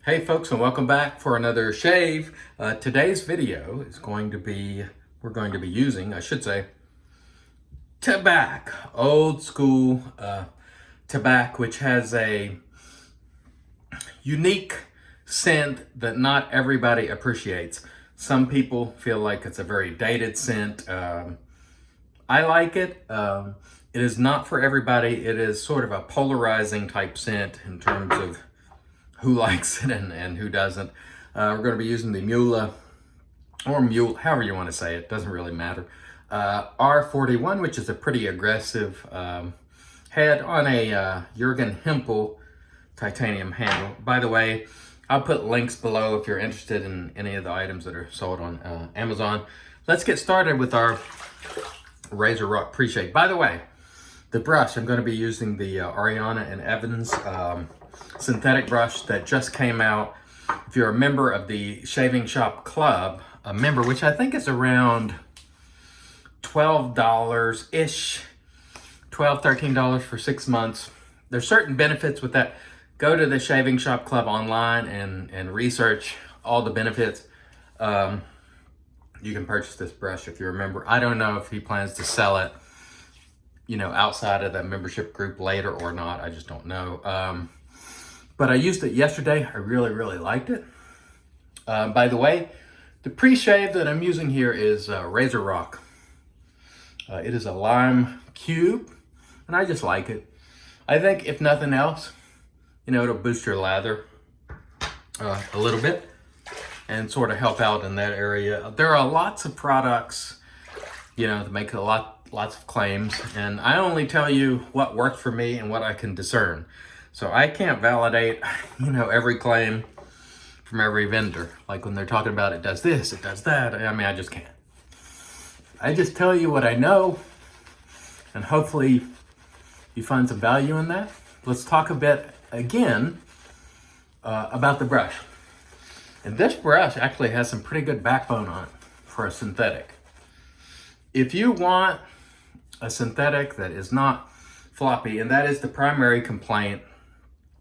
Hey folks, and welcome back for another shave. Today's video is going to be, we're going to be using, I should say, Tabac, old school Tabac, which has a unique scent that not everybody appreciates. Some people feel like it's a very dated scent. I like it. It is not for everybody. It is sort of a polarizing type scent in terms of who likes it and who doesn't. We're going to be using the Muhle, or Muhle, however you want to say it, doesn't really matter. R41, which is a pretty aggressive head on a Jurgen Hempel titanium handle. By the way, I'll put links below if you're interested in any of the items that are sold on Amazon. Let's get started with our Razor Rock Pre-Shave. By the way, the brush, I'm going to be using the Ariana and Evans synthetic brush that just came out. If you're a member of the Shaving Shop Club, a member, which I think is around $12-ish, $12, $13 for 6 months. There's certain benefits with that. Go to the Shaving Shop Club online and research all the benefits. You can purchase this brush if you're a member. I don't know if he plans to sell it, you know, outside of that membership group later or not. I just don't know. But I used it yesterday. I really liked it. By the way, the pre-shave that I'm using here is Razor Rock. It is a lime cube, and I just like it. I think if nothing else, you know, it'll boost your lather a little bit and sort of help out in that area. There are lots of products, you know, that make lots of claims, and I only tell you what works for me and what I can discern. So I can't validate, you know, every claim from every vendor. Like when they're talking about it does this, it does that. I mean, I just can't. I just tell you what I know, and hopefully you find some value in that. Let's talk a bit again about the brush. And this brush actually has some pretty good backbone on it for a synthetic. If you want a synthetic that is not floppy, and that is the primary complaint,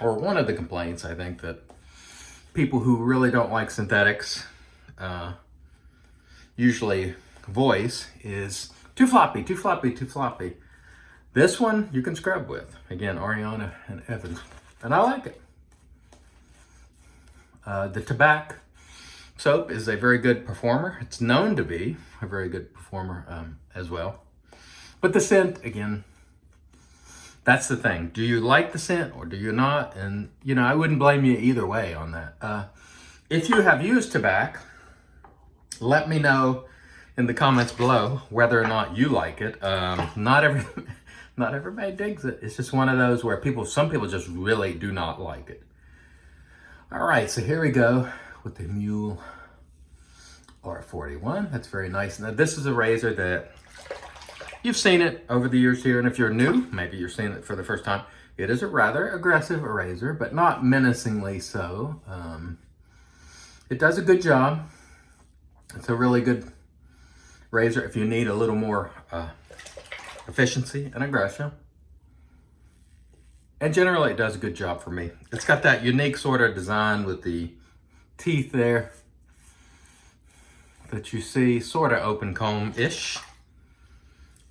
or one of the complaints, I think, that people who really don't like synthetics usually voice is too floppy, too floppy, too floppy. This one you can scrub with. Again, Ariana and Evans. And I like it. The Tabac soap is a very good performer. It's known to be a very good performer as well. But the scent, again, that's the thing. Do you like the scent or do you not? And, you know, I wouldn't blame you either way on that. If you have used Tabac, let me know in the comments below whether or not you like it. Not everybody digs it. It's just one of those where some people just really do not like it. All right, so here we go with the Muhle R41. That's very nice. Now, this is a razor that you've seen it over the years here, and if you're new, maybe you're seeing it for the first time. It is a rather aggressive razor, but not menacingly so. It does a good job. It's a really good razor if you need a little more efficiency and aggression. And generally, it does a good job for me. It's got that unique sort of design with the teeth there that you see, sort of open comb-ish.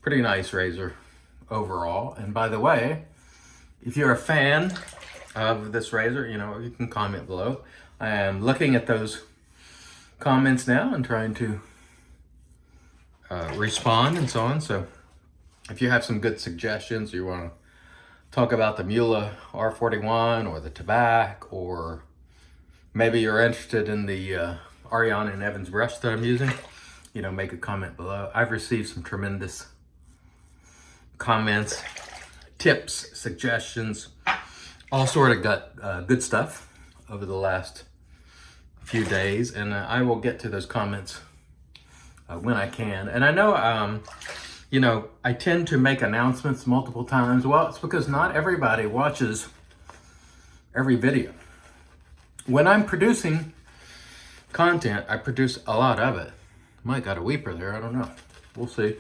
Pretty nice razor overall. And by the way, if you're a fan of this razor, you know, you can comment below. I am looking at those comments now and trying to respond and so on. So if you have some good suggestions, you want to talk about the Muhle R41 or the Tabac, or maybe you're interested in the Ariana and Evans brush that I'm using, you know, make a comment below. I've received some tremendous comments, tips, suggestions, all sort of got good stuff over the last few days, and I will get to those comments when I can. And I know, you know, I tend to make announcements multiple times. Well, it's because not everybody watches every video. When I'm producing content, I produce a lot of it. Might got a weeper there, I don't know. We'll see.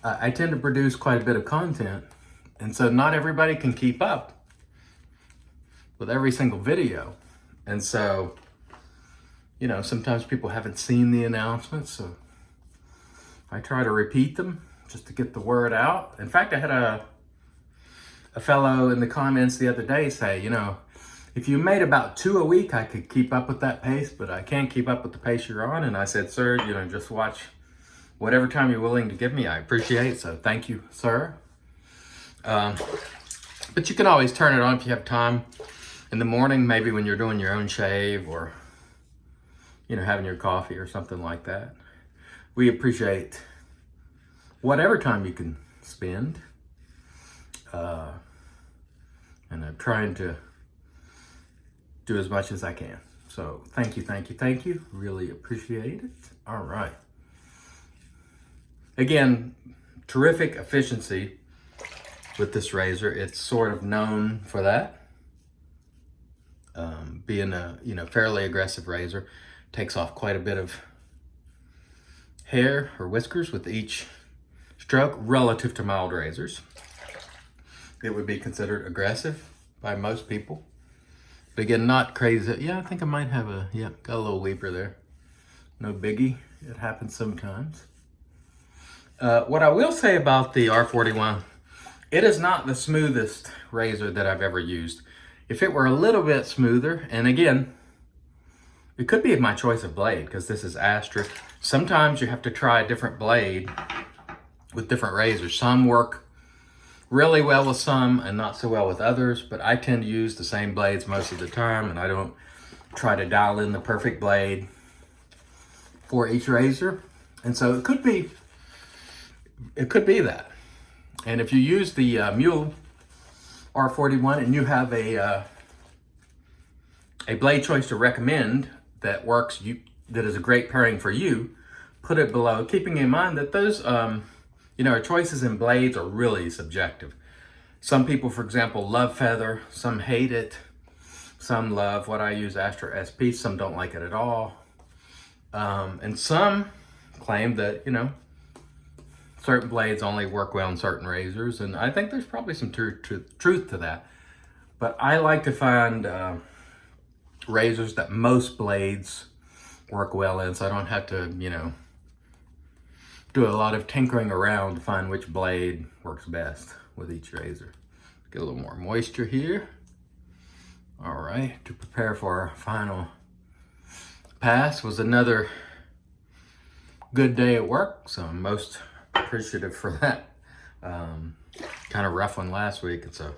I tend to produce quite a bit of content, and so not everybody can keep up with every single video. And so, you know, sometimes people haven't seen the announcements, so I try to repeat them just to get the word out. In fact, I had a fellow in the comments the other day say, you know, if you made about 2 a week, I could keep up with that pace, but I can't keep up with the pace you're on. And I said, sir, you know, just watch whatever time you're willing to give me. I appreciate it. So thank you, sir. But you can always turn it on if you have time in the morning, maybe when you're doing your own shave or, you know, having your coffee or something like that. We appreciate whatever time you can spend. And I'm trying to do as much as I can. So thank you, thank you, thank you. Really appreciate it. All right. Again, terrific efficiency with this razor. It's sort of known for that. Being a, you know, fairly aggressive razor, takes off quite a bit of hair or whiskers with each stroke relative to mild razors. It would be considered aggressive by most people. But again, not crazy. Yeah, I think I might have got a little weeper there. No biggie. It happens sometimes. What I will say about the R41, it is not the smoothest razor that I've ever used. If it were a little bit smoother, and again, it could be my choice of blade because this is asterisk. Sometimes you have to try a different blade with different razors. Some work really well with some and not so well with others, but I tend to use the same blades most of the time, and I don't try to dial in the perfect blade for each razor. And so it could be that. And if you use the Muhle R41 and you have a blade choice to recommend that works, that is a great pairing for you, put it below, keeping in mind that those you know, our choices in blades are really subjective. Some people, for example, love feather, some hate it, some love what I use, Astra SP, some don't like it at all. And some claim that, you know, certain blades only work well in certain razors, and I think there's probably some truth to that. But I like to find razors that most blades work well in, so I don't have to, you know, do a lot of tinkering around to find which blade works best with each razor. Get a little more moisture here. All right, to prepare for our final pass. Was another good day at work, so I'm most appreciative for that. Kind of rough one last week, and so,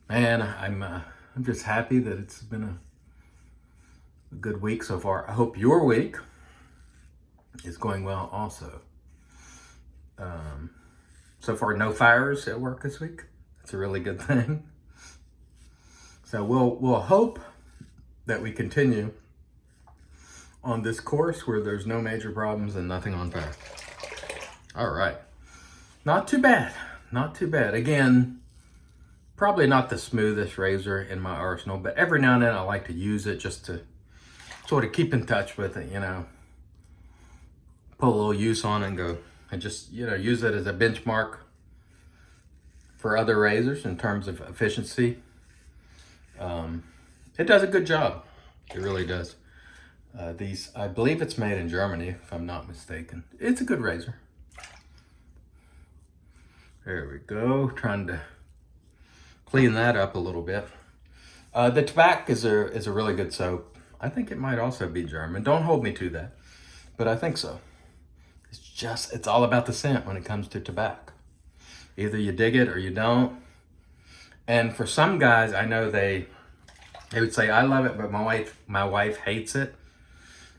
man, I'm just happy that it's been a good week so far. I hope your week is going well also. So far, no fires at work this week. That's a really good thing. So we'll hope that we continue on this course where there's no major problems and nothing on fire. All right. Not too bad. Not too bad. Again, probably not the smoothest razor in my arsenal, but every now and then I like to use it just to sort of keep in touch with it, you know. Put a little use on it and go, and just, you know, use it as a benchmark for other razors in terms of efficiency. It does a good job. It really does. These, I believe it's made in Germany, if I'm not mistaken. It's a good razor. There we go. Trying to clean that up a little bit. The Tabac is a really good soap. I think it might also be German. Don't hold me to that, but I think so. It's all about the scent when it comes to Tabac. Either you dig it or you don't. And for some guys, I know they would say, I love it, but my wife hates it.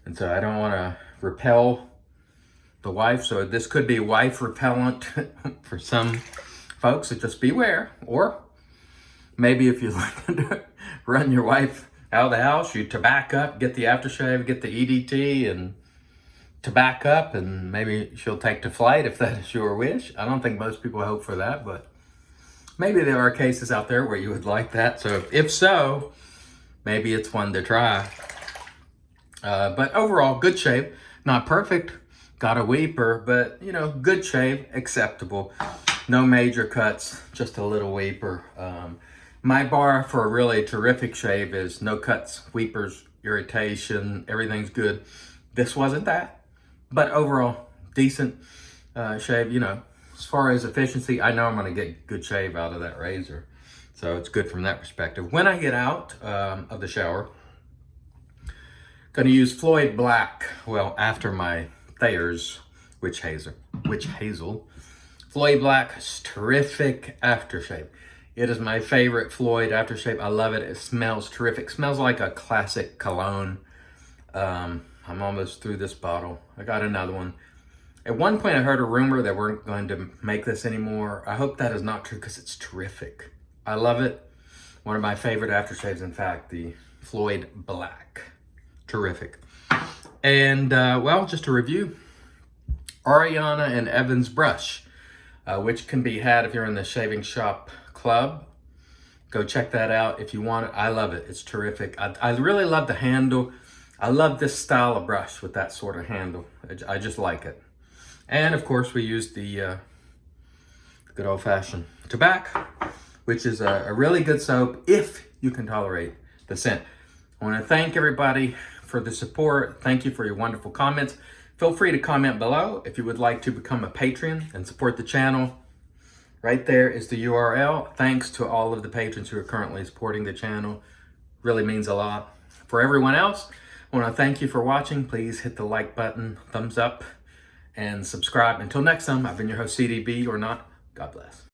And so I don't want to repel the wife. So this could be wife repellent for some folks, so just beware. Or maybe if you like to run your wife out of the house, you Tabac up, get the aftershave, get the EDT, and Tabac up, and maybe she'll take to flight if that is your wish. I don't think most people hope for that, but maybe there are cases out there where you would like that. So if so, maybe it's one to try. But overall, good shave. Not perfect, got a weeper, but, you know, good shave, acceptable. No major cuts, just a little weeper. My bar for a really terrific shave is no cuts, weepers, irritation, everything's good. This wasn't that, but overall, decent shave. You know, as far as efficiency, I know I'm gonna get good shave out of that razor. So it's good from that perspective. When I get out of the shower, gonna use Floyd Black, well, after my Thayer's Witch Hazel. Floyd Black is terrific aftershave. It is my favorite Floyd aftershave. I love it. It smells terrific. Smells like a classic cologne. I'm almost through this bottle. I got another one. At one point I heard a rumor that we're going to make this anymore. I hope that is not true because it's terrific. I love it. One of my favorite aftershaves, in fact, the Floyd Black. Terrific. And well, just a review. Ariana and Evans brush, which can be had if you're in the Shaving Shop Club. Go check that out if you want it. I love it. It's terrific. I really love the handle. I love this style of brush with that sort of handle. I just like it. And of course, we use the good old-fashioned Tabac, which is a really good soap if you can tolerate the scent. I want to thank everybody for the support. Thank you for your wonderful comments. Feel free to comment below if you would like to become a patron and support the channel. Right there is the URL. Thanks to all of the patrons who are currently supporting the channel. Really means a lot. For everyone else, I want to thank you for watching. Please hit the like button, thumbs up, and subscribe. Until next time, I've been your host, CDB or not. God bless.